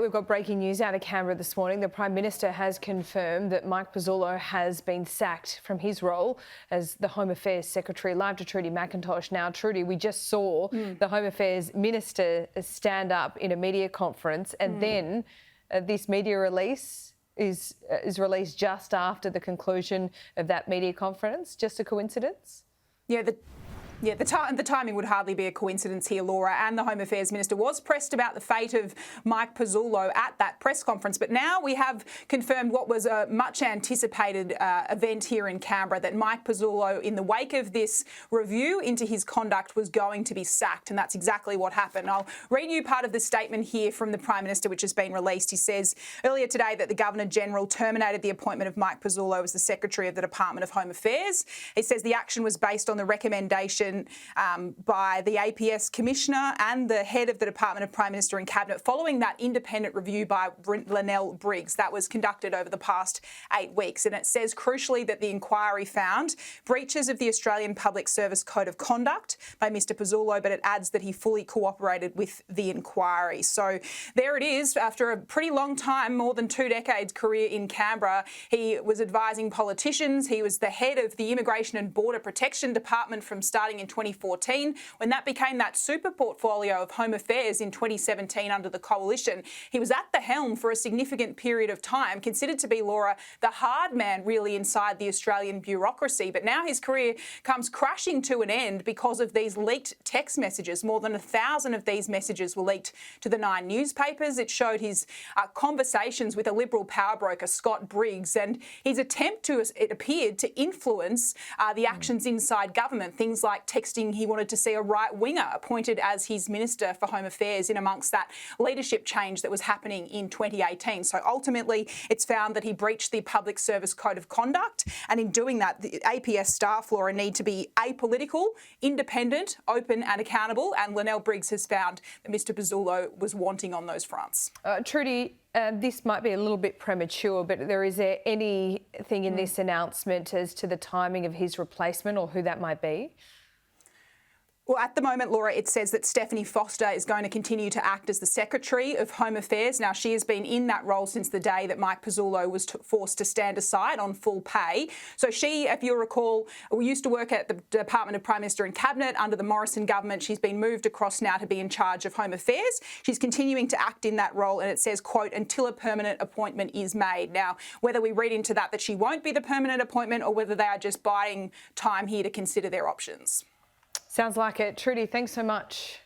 We've got breaking news out of Canberra this morning. The Prime Minister has confirmed that Mike Pezzullo has been sacked from his role as the Home Affairs Secretary. Live to Trudy McIntosh now. Trudy, we just saw the Home Affairs Minister stand up in a media conference, and then this media release is released just after the conclusion of that media conference. Just a coincidence? Yeah, the timing would hardly be a coincidence here, Laura. And the Home Affairs Minister was pressed about the fate of Mike Pezzullo at that press conference. But now we have confirmed what was a much anticipated event here in Canberra, that Mike Pezzullo, in the wake of this review into his conduct, was going to be sacked. And that's exactly what happened. I'll read you part of the statement here from the Prime Minister, which has been released. He says earlier today that the Governor-General terminated the appointment of Mike Pezzullo as the Secretary of the Department of Home Affairs. He says the action was based on the recommendation by the APS Commissioner and the head of the Department of Prime Minister and Cabinet following that independent review by Lynelle Briggs that was conducted over the past 8 weeks. And it says crucially that the inquiry found breaches of the Australian Public Service Code of Conduct by Mr Pezzullo, but it adds that he fully cooperated with the inquiry. So there it is. After a pretty long time, more than 2 decades career in Canberra, he was advising politicians. He was the head of the Immigration and Border Protection Department from starting in 2014, when that became that super portfolio of Home Affairs in 2017 under the Coalition. He was at the helm for a significant period of time, considered to be, Laura, the hard man really inside the Australian bureaucracy. But now his career comes crashing to an end because of these leaked text messages. More than 1,000 of these messages were leaked to the 9 newspapers. It showed his conversations with a Liberal powerbroker, Scott Briggs, and his attempt to, it appeared, to influence the actions inside government. Things like texting he wanted to see a right-winger appointed as his Minister for Home Affairs in amongst that leadership change that was happening in 2018. So ultimately, it's found that he breached the Public Service Code of Conduct, and in doing that, the APS staff, Laura, need to be apolitical, independent, open and accountable, and Lynelle Briggs has found that Mr Pezzullo was wanting on those fronts. Trudy, this might be a little bit premature, but is there anything in this announcement as to the timing of his replacement or who that might be? Well, at the moment, Laura, it says that Stephanie Foster is going to continue to act as the Secretary of Home Affairs. Now, she has been in that role since the day that Mike Pezzullo was forced to stand aside on full pay. So she, if you'll recall, used to work at the Department of Prime Minister and Cabinet under the Morrison government. She's been moved across now to be in charge of Home Affairs. She's continuing to act in that role, and it says, quote, until a permanent appointment is made. Now, whether we read into that she won't be the permanent appointment or whether they are just biding time here to consider their options. Sounds like it. Trudy, thanks so much.